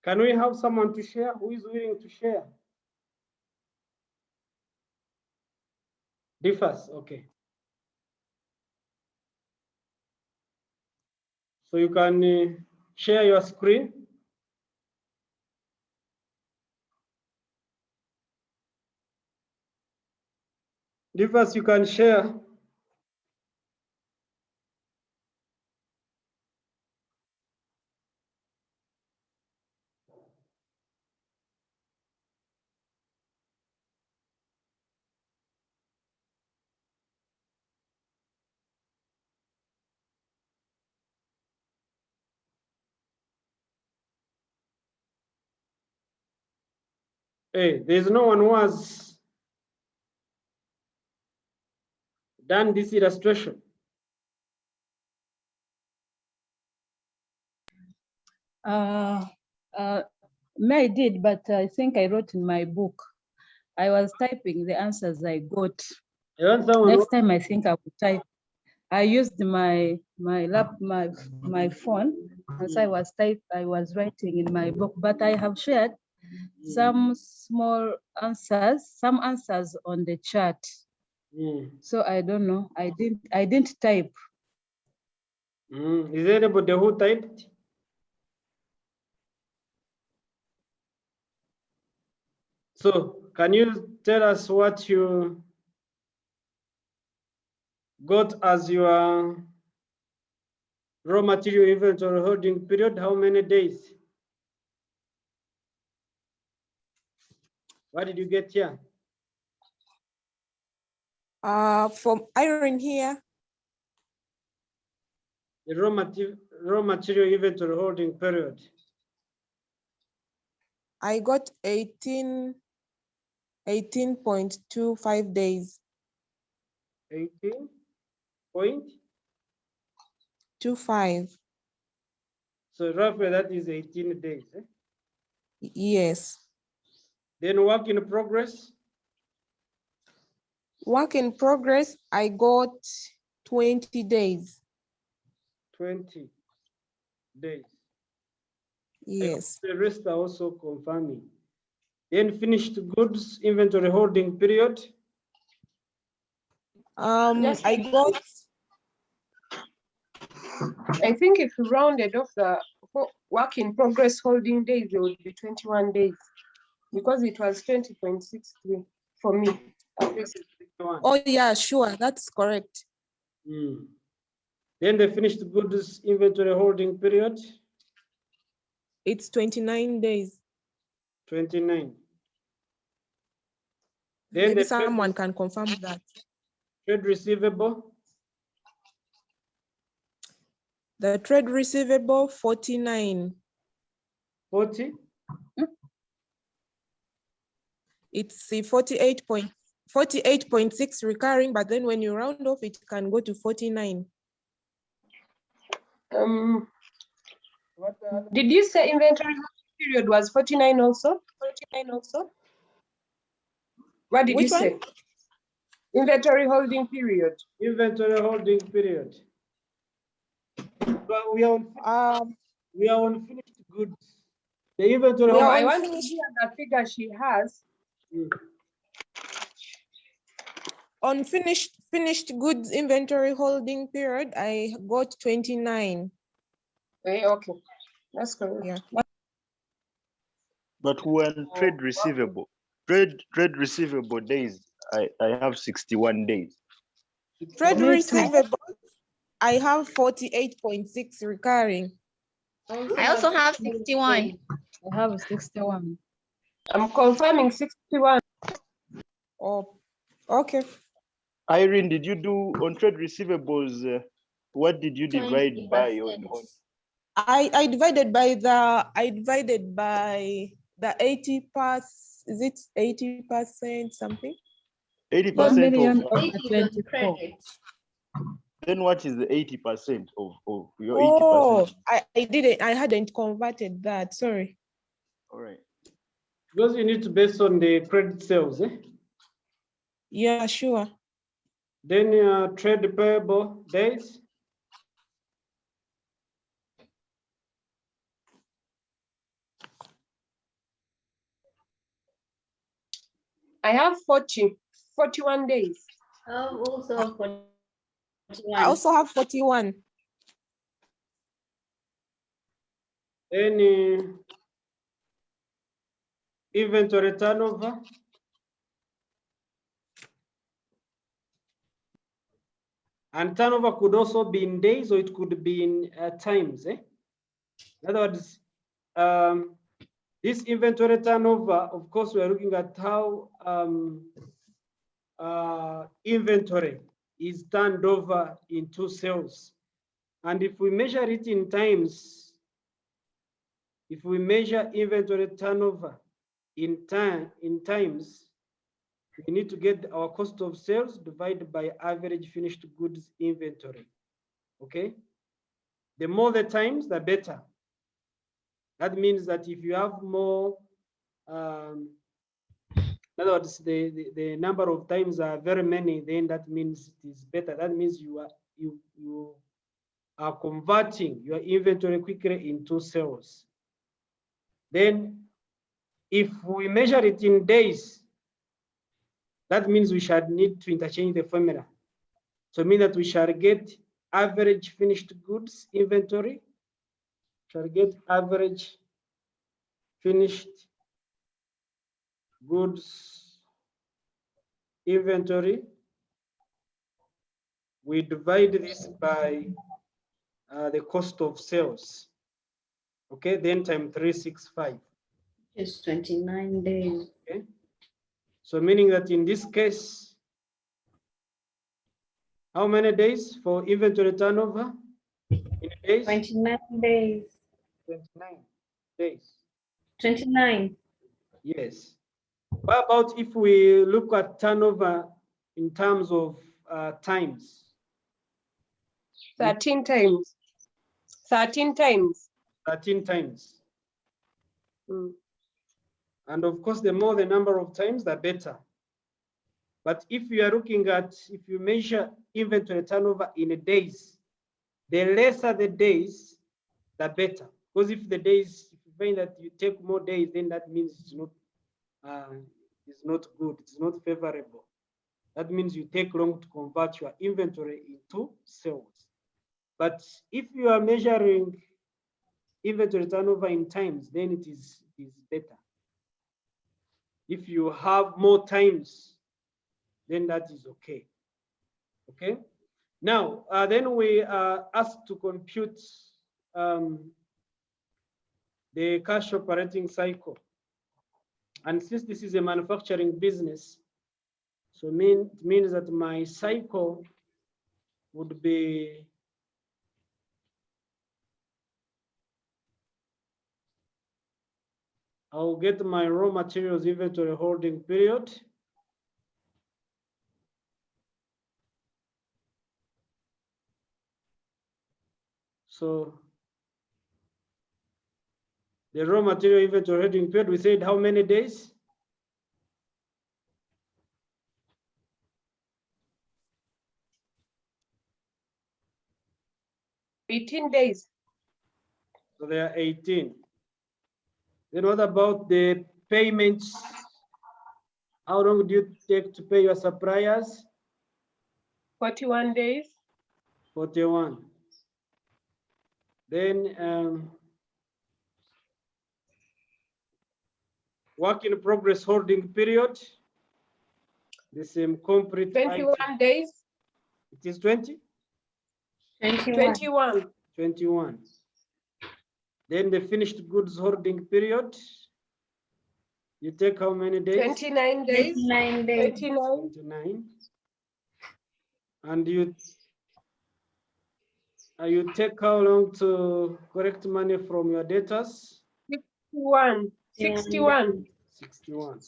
Can we have someone to share? Who is willing to share? Differs, okay. So you can share your screen. Differs, you can share. Hey, there's no one who has done this illustration. May did, but I think I wrote in my book. I was typing the answers I got. Next time, I think I will type. I used my phone, and so I was writing in my book. But I have shared some small answers, some answers on the chat. So I don't know. I didn't type. Is there anybody who typed? So can you tell us what you got as your raw material inventory holding period? How many days? What did you get here? From Irene here. The raw material inventory holding period. I got 18.25 days. 18.25. So roughly that is 18 days. Eh? Yes. Then work in progress. Work in progress, I got 20 days. 20 days. Yes. The rest are also confirming. Then finished goods inventory holding period. I got. I think if you rounded off the work in progress holding days, it would be 21 days because it was 20.63 for me. Oh yeah, sure, that's correct. Then the finished goods inventory holding period. It's 29 days. 29. Then maybe someone can confirm that. Trade receivable. The trade receivable 49. 40. It's 48.6 recurring, but then when you round off, it can go to 49. Did you say inventory period was 49 also? 49 also? What did you say? Inventory holding period. Inventory holding period. But we are on finished goods. The inventory. No, I want to hear the figure she has. On finished goods inventory holding period, I got 29. Okay, that's correct. Yeah. But when trade receivable days, I have 61 days. Trade receivable, I have 48.6 recurring. I also have 61. I have 61. I'm confirming 61. Oh, okay. Irene, did you do on trade receivables? What did you divide by on? I divided by the 80%. Is it 80% something? 80% of 24. Then what is the 80% of your 80%? Oh, I hadn't converted that. Sorry. All right. Because you need to base on the credit sales, eh? Yeah, sure. Then trade payable days. I have 41 days. Also 41. I also have 41. Any inventory turnover? And turnover could also be in days, or it could be in times. In other words, this inventory turnover, of course, we are looking at how inventory is turned over into sales. And if we measure it in times, if we measure inventory turnover in times, we need to get our cost of sales divided by average finished goods inventory. Okay? The more the times, the better. That means that if you have more, in other words, the number of times are very many, then that means it is better. That means you are converting your inventory quickly into sales. Then if we measure it in days, that means we shall need to interchange the formula. So it means that we shall get average finished goods inventory, shall get average finished goods inventory. We divide this by the cost of sales. Okay, then times 365. It's 29 days. Okay, so meaning that in this case, how many days for inventory turnover? In days? 29 days. 29 days. 29. Yes. What about if we look at turnover in terms of times? 13 times. 13 times. 13 times. Mm. And of course, the more the number of times, the better. But if you are looking at, if you measure inventory turnover in days, the lesser the days, the better. Because if the days, if you find that you take more days, then that means it's not good, it's not favorable. That means you take long to convert your inventory into sales. But if you are measuring inventory turnover in times, then it is better. If you have more times, then that is okay. Okay. Now, then we are asked to compute the cash operating cycle. And since this is a manufacturing business, so it means that my cycle would be I'll get my raw materials inventory holding period. So the raw material inventory holding period, we said how many days? $18 days. So there are 18. Then what about the payments? How long do you take to pay your suppliers? 41 days. 41. Then work in progress holding period, the same complete 21 item. days. It is 20? 21. 21. Then the finished goods holding period, you take how many days? 29 days. 29 days. 29. 29. And you take how long to collect money from your debtors? 61. 61. 61.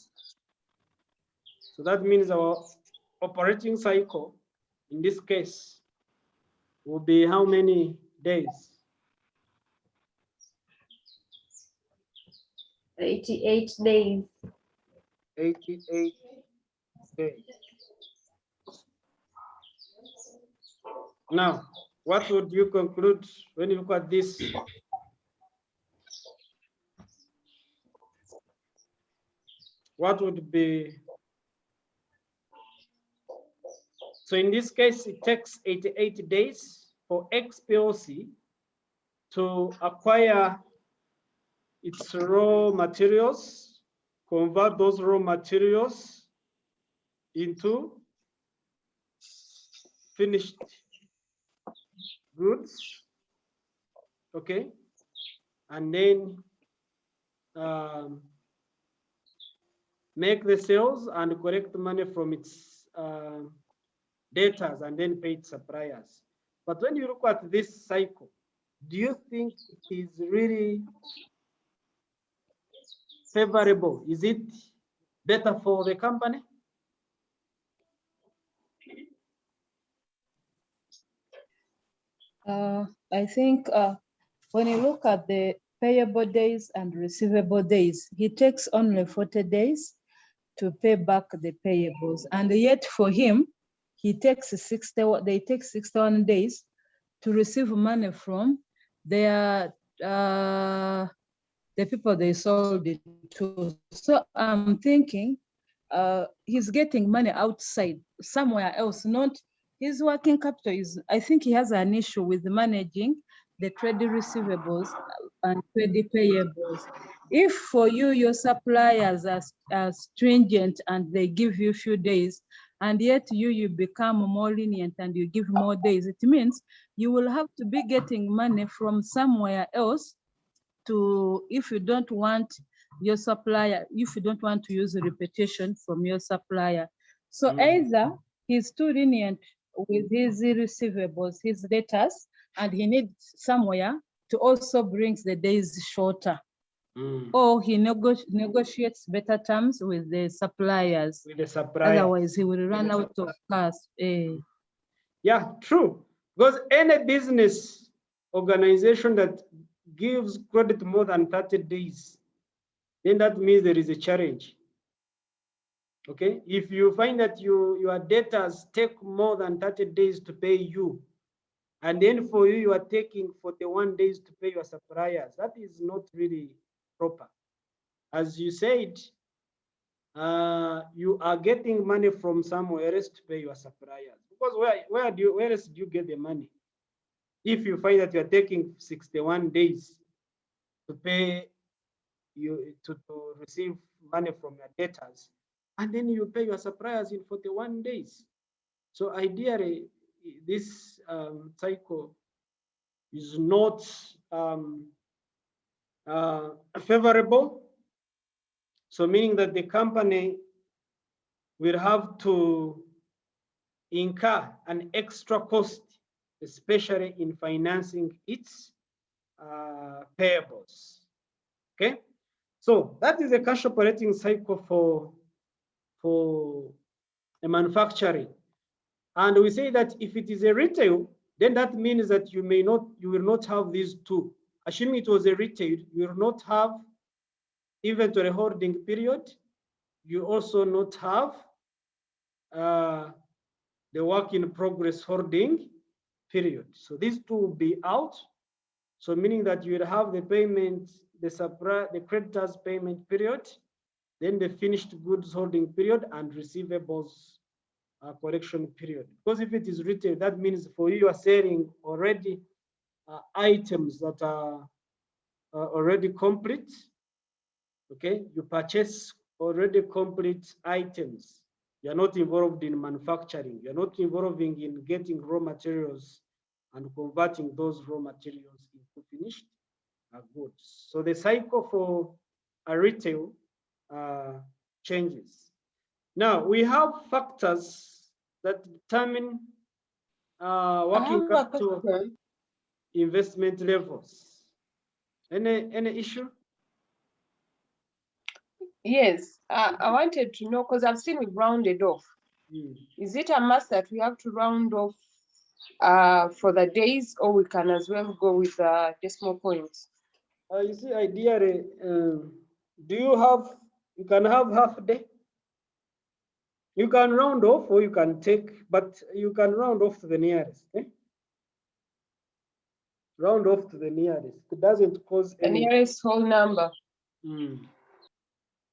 So that means our operating cycle, in this case, will be how many days? 88 days. 88 days. Now, what would you conclude when you look at this? What would be So in this case, it takes 88 days for XPLC to acquire its raw materials, convert those raw materials into finished goods, okay? And then make the sales and collect money from its debtors and then pay its suppliers. But when you look at this cycle, do you think it is really favorable? Is it better for the company? I think when you look at the payable days and receivable days, he takes only 40 days to pay back the payables. And yet for him, he takes they take 61 days to receive money from their the people they sold it to. So I'm thinking he's getting money outside somewhere else, not his working capital is, I think he has an issue with managing the trade receivables and trade payables. If for you, your suppliers are stringent and they give you a few days, and yet you become more lenient and you give more days, it means you will have to be getting money from somewhere else to, if you don't want your supplier, if you don't want to use a repetition from your supplier. So either he's too lenient with his receivables, his debtors, and he needs somewhere to also bring the days shorter. Or he negotiates better terms with the suppliers. With the supplier. Otherwise, he will run out of cash. Yeah, true. Because any business organization that gives credit more than 30 days, then that means there is a challenge. Okay, if you find that your debtors take more than 30 days to pay you, and then for you are taking 41 days to pay your suppliers, that is not really proper. As you said, you are getting money from somewhere else to pay your suppliers. Because where else do you get the money? If you find that you are taking 61 days to pay you to receive money from your debtors, and then you pay your suppliers in 41 days. So ideally, this cycle is not favorable. So meaning that the company will have to incur an extra cost, especially in financing its payables. Okay, so that is a cash operating cycle for a manufacturing. And we say that if it is a retail, then that means that you will not have these two. Assuming it was a retail, you will not have inventory holding period. You also not have the work in progress holding period. So these two will be out. So meaning that you will have the payment, the creditors payment period, then the finished goods holding period and receivables collection period. Because if it is retail, that means for you are selling already items that are already complete. Okay, you purchase already complete items. You're not involved in manufacturing. You're not involving in getting raw materials and converting those raw materials into finished goods. So the cycle for a retail changes. Now we have factors that determine working capital investment levels. Any issue? Yes, I wanted to know, because I've seen we've rounded off. Is it a must that we have to round off for the days, or we can as well go with decimal points? You see, ideally, you can have half a day? You can round off or you can take, but you can round off to the nearest. Eh? Round off to the nearest. It doesn't cause the nearest whole number.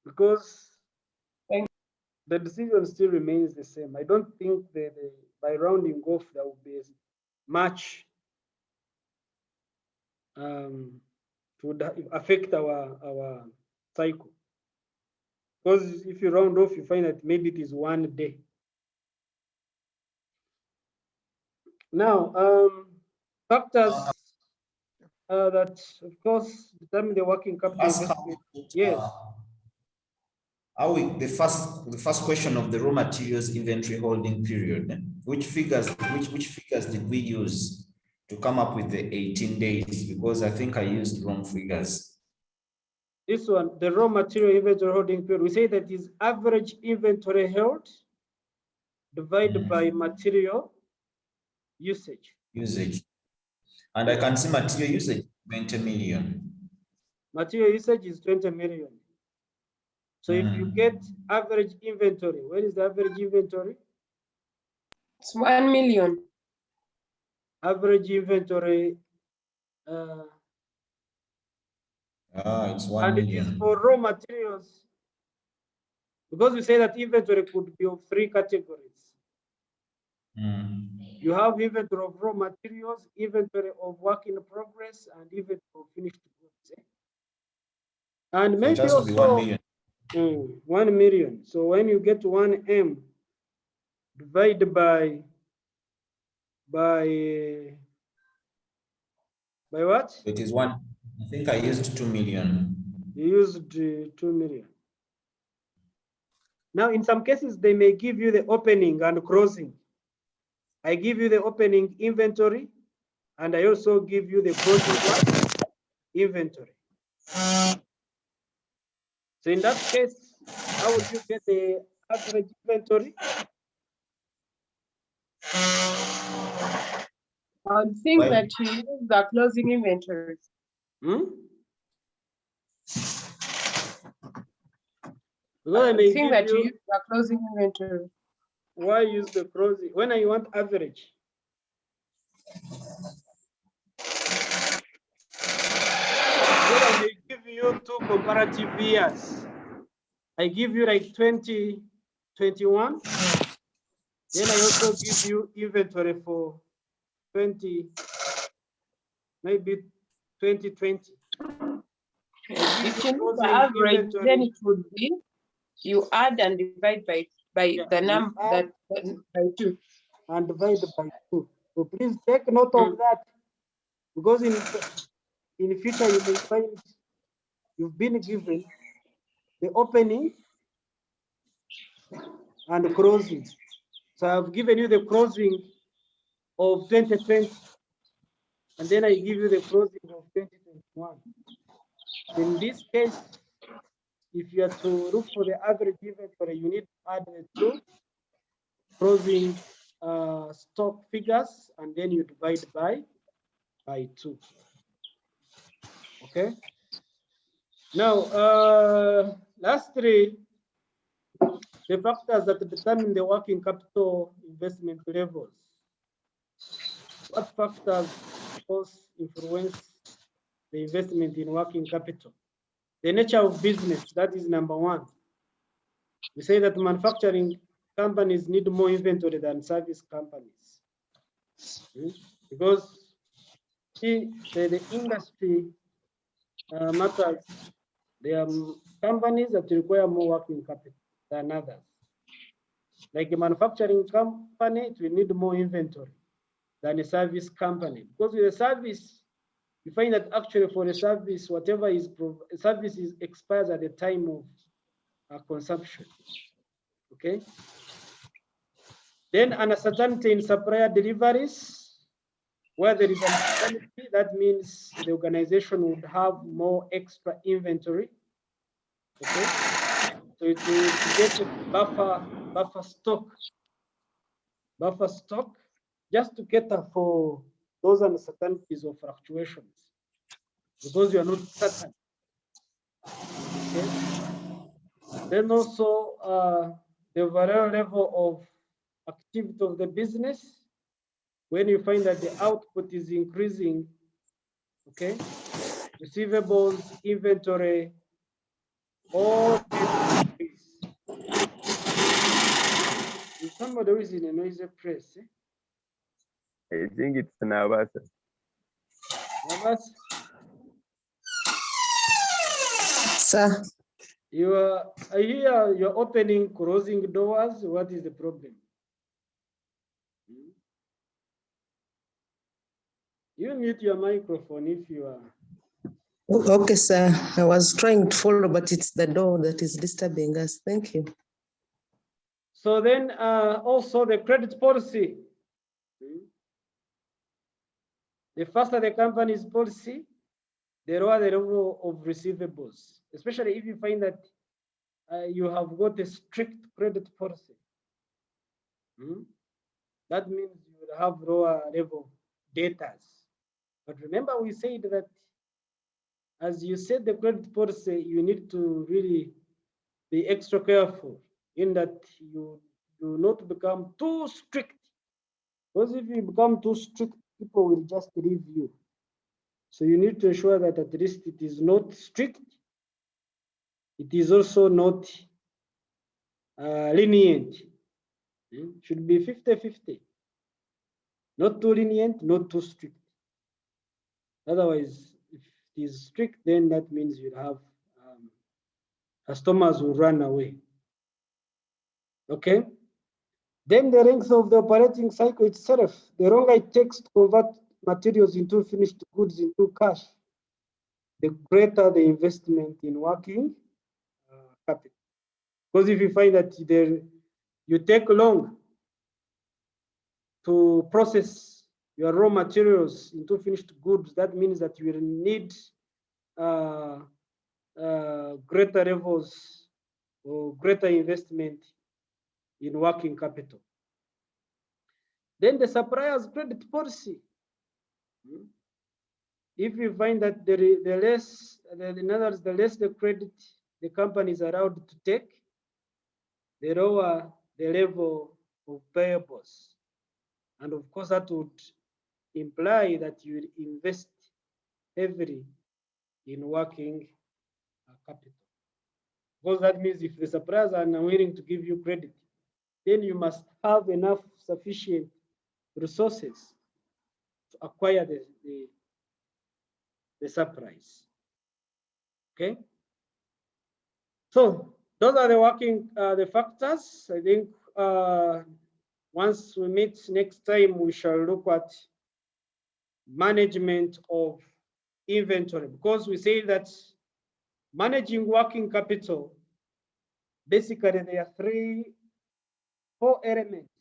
Because the decision still remains the same. I don't think by rounding off, that will be much to affect our cycle. Because if you round off, you find that maybe it is 1 day. Now, factors that, of course, determine the working capital investment. Yes. The first question of the raw materials inventory holding period, which figures did we use to come up with the 18 days? Because I think I used wrong figures. This one, the raw material inventory holding period, we say that is average inventory held divided by material usage. And I can see material usage 20 million. Material usage is 20 million. So if you get average inventory, where is the average inventory? It's 1 million. Average inventory. It's 1 and million. it is for raw materials, because we say that inventory could be of 3 categories. You have inventory of raw materials, inventory of work in progress, and inventory of finished goods. And maybe it has to be 1 million. 1 million. So when you get 1 M divided by what? It is 1. I think I used 2 million. You used 2 million. Now, in some cases, they may give you the opening and closing. I give you the opening inventory, and I also give you the closing inventory. So in that case, how would you get the average inventory? I would think that you use the closing inventory. Because I would think that you use the closing inventory. Why use the closing? When I want average? I may give you 2 comparative years. I give you like 2021. Then I also give you inventory for 20, maybe 2020. If you know the average, then it would be you add and divide by the number that by 2. And divide by 2. So please take note of that, because in the future you may find you've been given the opening and the closing. So I've given you the closing of 2020, and then I give you the closing of 2021. In this case, if you are to look for the average inventory, you need to add the 2 closing stock figures, and then you divide by 2. Okay. Now, lastly, the factors that determine the working capital investment levels. What factors influence the investment in working capital? The nature of business, that is number 1. We say that manufacturing companies need more inventory than service companies. Because the industry matters. There are companies that require more working capital than others. Like a manufacturing company, it will need more inventory than a service company. Because with a service, you find that actually for a service, whatever is service expires at the time of consumption. Okay. Then an uncertainty in supplier deliveries. Where there is an uncertainty, that means the organization would have more extra inventory. Okay, so it will get a buffer stock, just to cater for those uncertainties or fluctuations, because you are not certain. Okay. Then also the overall level of activity of the business. When you find that the output is increasing, okay, receivables, inventory, all increase. If somebody who is in a noisy place, I think it's Navasa. Navas, Sir, I hear you're opening, closing doors. What is the problem? You mute your microphone if you are. okay, sir. I was trying to follow, but it's the door that is disturbing us. Thank you. So then also the credit policy. The faster the company's policy, the lower the level of receivables, especially if you find that you have got a strict credit policy. That means you will have lower level debtors. But remember, we said that as you set the credit policy, you need to really be extra careful in that you do not become too strict. Because if you become too strict, people will just leave you. So you need to ensure that at least it is not strict. It is also not lenient. Should be 50-50. Not too lenient, not too strict. Otherwise, if it is strict, then that means you have customers will run away. Okay. Then the length of the operating cycle itself, the longer it takes to convert materials into finished goods into cash, the greater the investment in working capital. Because if you find that you take long to process your raw materials into finished goods, that means that you will need greater levels or greater investment in working capital. Then the supplier's credit policy. If you find that the less the credit the company is allowed to take, the lower the level of payables. And of course, that would imply that you will invest heavily in working capital. Because that means if the suppliers are unwilling to give you credit, then you must have enough sufficient resources to acquire the supplies. Okay. So those are the factors. I think once we meet next time, we shall look at management of inventory, because we say that managing working capital, basically there are 4 elements.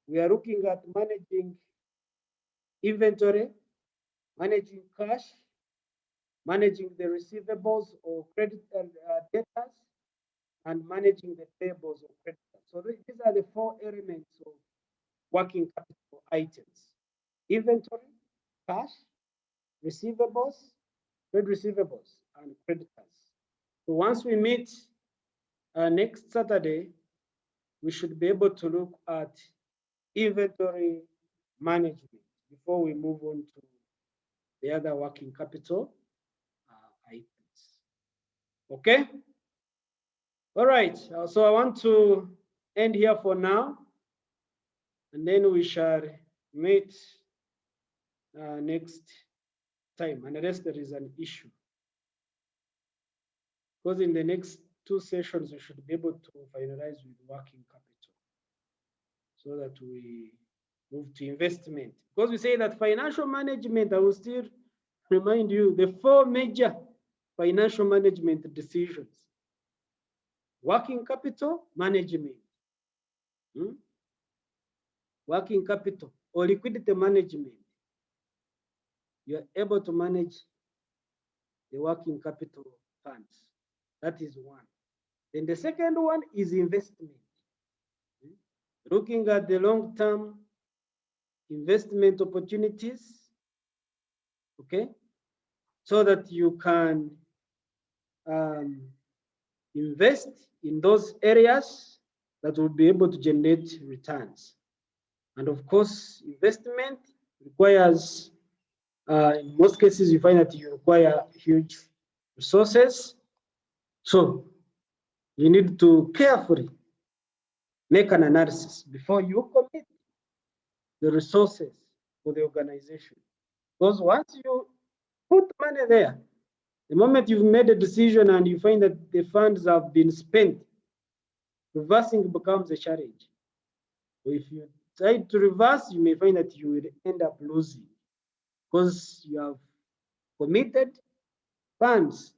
We are looking at managing inventory, managing cash, managing the receivables or credit debtors, and managing the payables or creditors. So these are the 4 elements of working capital items: inventory, cash, receivables, trade receivables, and creditors. So once we meet next Saturday, we should be able to look at inventory management before we move on to the other working capital items. Okay? All right, so I want to end here for now, and then we shall meet next time, unless there is an issue. Because in the next 2 sessions, we should be able to finalize with working capital so that we move to investment. Because we say that financial management, I will still remind you, the 4 major financial management decisions: working capital management, working capital or liquidity management. You are able to manage the working capital funds. That is one. Then the second one is investment. Looking at the long-term investment opportunities, okay, so that you can invest in those areas that will be able to generate returns. And of course, investment requires, in most cases, you find that you require huge resources. So you need to carefully make an analysis before you commit. the resources for the organization. Because once you put money there, the moment you've made a decision and you find that the funds have been spent, reversing becomes a challenge. So if you try to reverse, you may find that you will end up losing because you have committed funds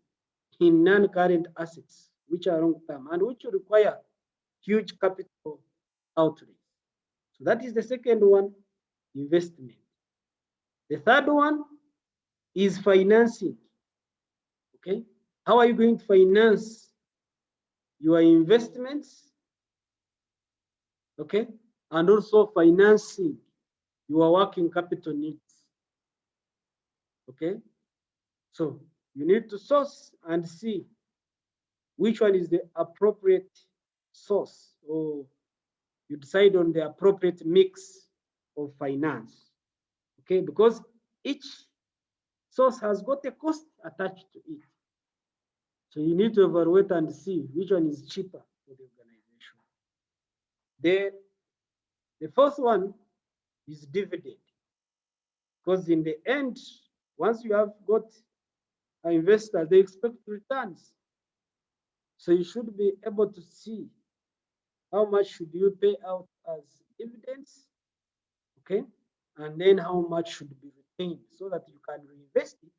in non-current assets, which are long-term and which require huge capital outlay. So that is the second one, investment. The third one is financing. Okay, how are you going to finance your investments? Okay, and also financing your working capital needs. Okay, so you need to source and see which one is the appropriate source, or you decide on the appropriate mix of finance. Okay, because each source has got a cost attached to it. So you need to evaluate and see which one is cheaper for the organization. The fourth one is dividend. Because in the end, once you have got an investor, they expect returns. So you should be able to see how much should you pay out as dividends, okay? And then how much should be retained so that you can reinvest it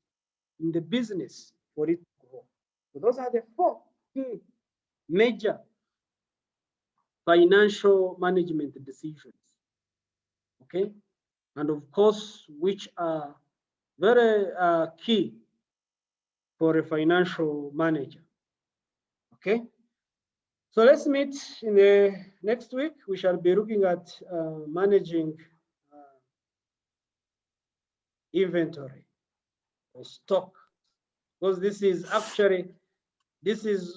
in the business for it to grow. So those are the four key major financial management decisions, okay? And of course, which are very key for a financial manager, okay? So let's meet in the next week. We shall be looking at managing inventory or stock, because this is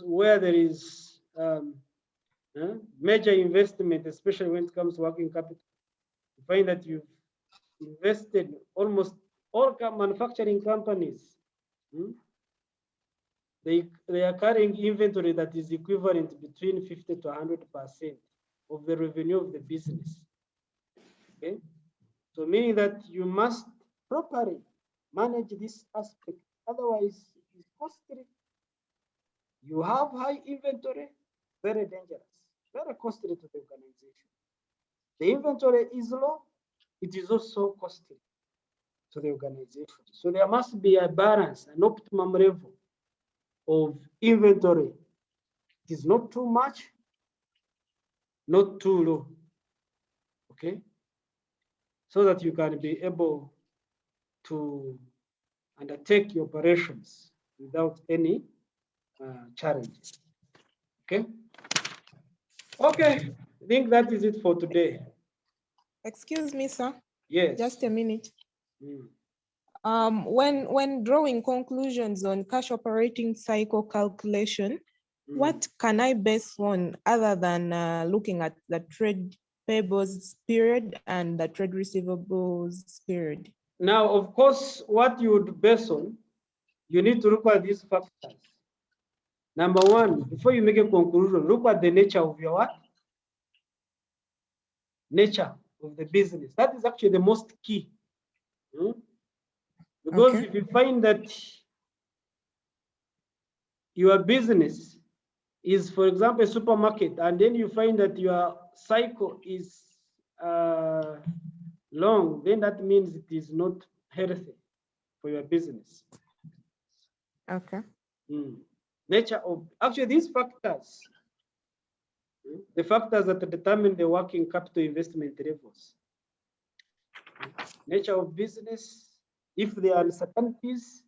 where there is major investment, especially when it comes to working capital. You find that you've invested almost all manufacturing companies. They are carrying inventory that is equivalent between 50 to 100% of the revenue of the business. Okay, so meaning that you must properly manage this aspect, otherwise it's costly. You have high inventory, very dangerous, very costly to the organization. The inventory is low, it is also costly to the organization. So there must be a balance, an optimum level of inventory. It is not too much, not too low, okay? So that you can be able to undertake your operations without any challenges, okay? Okay, I think that is it for today. Excuse me, sir. Yes. Just a minute. When drawing conclusions on cash operating cycle calculation, what can I base on other than looking at the trade payables period and the trade receivables period? Now, of course, what you would base on, you need to look at these factors. Number one, before you make a conclusion, look at the nature of your what? Nature of the business. That is actually the most key. Because if you find that your business is, for example, a supermarket, and then you find that your cycle is long, then that means it is not healthy for your business. Okay. Nature of, actually these factors, the factors that determine the working capital investment levels. Nature of business, if there are uncertainties,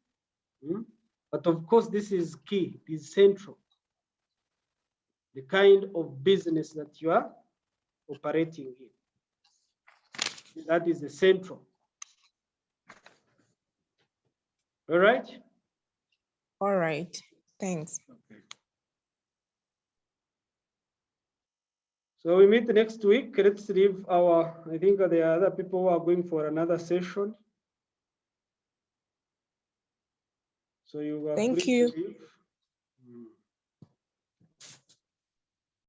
but of course this is key, it is central. The kind of business that you are operating in. That is the central. All right? All right, thanks. Okay. So we meet next week. Let's leave our, I think there are other people who are going for another session. So you are Thank free you. to leave.